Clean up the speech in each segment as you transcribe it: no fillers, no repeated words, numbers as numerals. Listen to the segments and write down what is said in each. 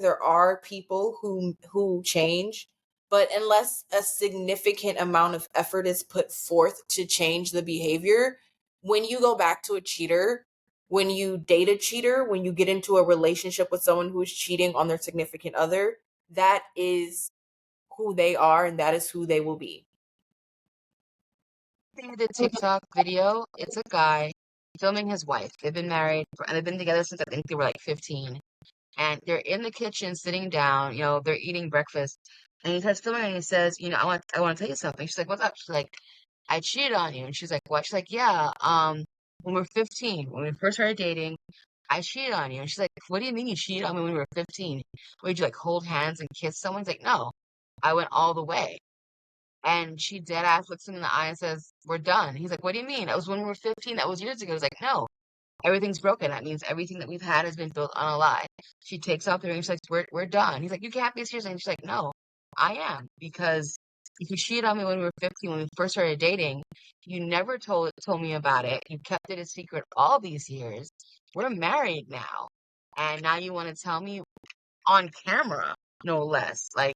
there are people who change, but unless a significant amount of effort is put forth to change the behavior, when you go back to a cheater, when you date a cheater, when you get into a relationship with someone who is cheating on their significant other, that is who they are and that is who they will be. See the TikTok video, it's a guy filming his wife. They've been married and they've been together since I think they were like 15. And they're in the kitchen sitting down, they're eating breakfast. And he starts filming and he says, I want to tell you something. She's like, what's up? She's like, I cheated on you. And she's like, what? She's like, yeah, when we were 15, when we first started dating, I cheated on you. And she's like, what do you mean you cheated on me when we were 15? Would you like hold hands and kiss someone? He's like, no, I went all the way. And she dead ass looks him in the eye and says, we're done. He's like, what do you mean? That was when we were 15. That was years ago. He's like, no, everything's broken. That means everything that we've had has been built on a lie. She takes off the ring. She's like, we're done. He's like, you can't be serious. And she's like, no, I am. Because if you cheated on me when we were 15, when we first started dating, you never told me about it. You kept it a secret all these years. We're married now. And now you want to tell me on camera, no less. Like,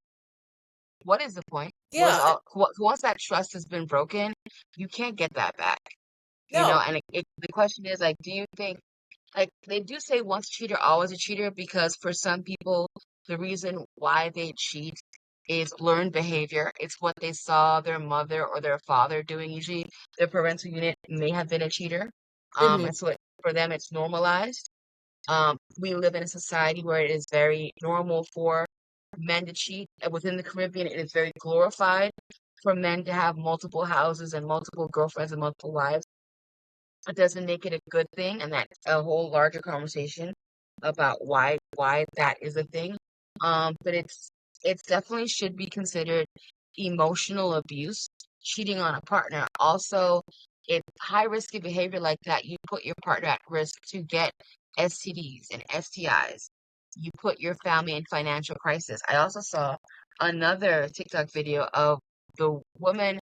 what is the point? Yeah. Once that trust has been broken, you can't get that back. No. And the question is, like, do you think, like, they do say once a cheater, always a cheater, because for some people, the reason why they cheat is learned behavior. It's what they saw their mother or their father doing. Usually, their parental unit may have been a cheater. Mhm. And so for them, it's normalized. We live in a society where it is very normal for men to cheat. Within the Caribbean, it is very glorified for men to have multiple houses and multiple girlfriends and multiple wives. It doesn't make it a good thing, and that's a whole larger conversation about why that is a thing. But it's definitely should be considered emotional abuse, cheating on a partner. Also, it's high risky behavior like that. You put your partner at risk to get STDs and STIs. You put your family in financial crisis. I also saw another TikTok video of the woman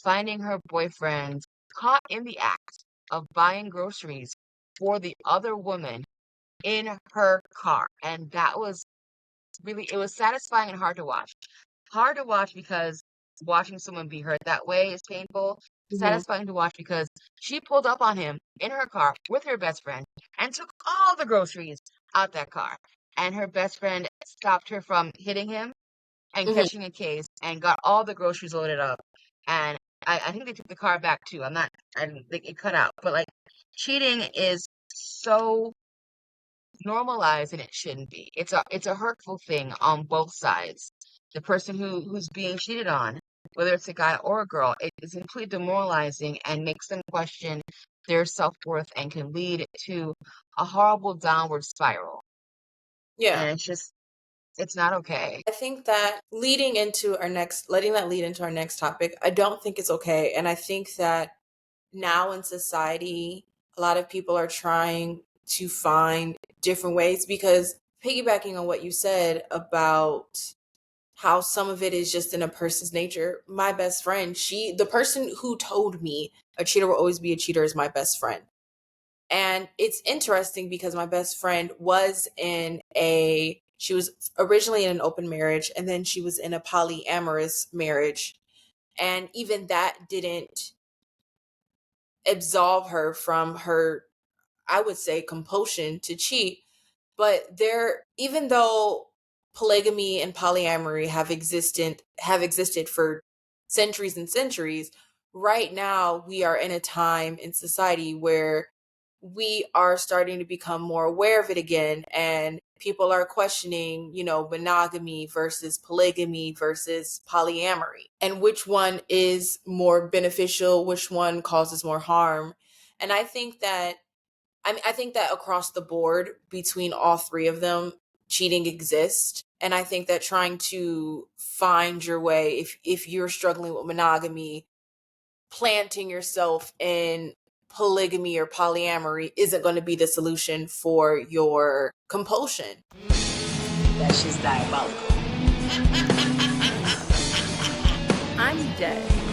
finding her boyfriend caught in the act of buying groceries for the other woman in her car. And that was it was satisfying and hard to watch. Hard to watch because watching someone be hurt that way is painful. Mhm. Satisfying to watch because she pulled up on him in her car with her best friend and took all the groceries out that car. And her best friend stopped her from hitting him and Mhm. catching a case and got all the groceries loaded up. And I think they took the car back too. I didn't think it cut out. But like, cheating is so normalized and it shouldn't be. It's a hurtful thing on both sides. The person who's being cheated on, whether it's a guy or a girl, it is completely demoralizing and makes them question their self-worth and can lead to a horrible downward spiral. Yeah. And it's not okay. I think that letting that lead into our next topic, I don't think it's okay. And I think that now in society, a lot of people are trying to find different ways because piggybacking on what you said about how some of it is just in a person's nature, my best friend, the person who told me a cheater will always be a cheater is my best friend. And it's interesting because my best friend she was originally in an open marriage and then she was in a polyamorous marriage. And even that didn't absolve her from her, I would say, compulsion to cheat. But even though polygamy and polyamory have existed for centuries and centuries, right now we are in a time in society where we are starting to become more aware of it again, and people are questioning, monogamy versus polygamy versus polyamory, and which one is more beneficial, which one causes more harm. And I think that across the board between all three of them, cheating exists. And I think that trying to find your way, if you're struggling with monogamy, planting yourself in polygamy or polyamory isn't going to be the solution for your compulsion. That shit's diabolical. I'm dead.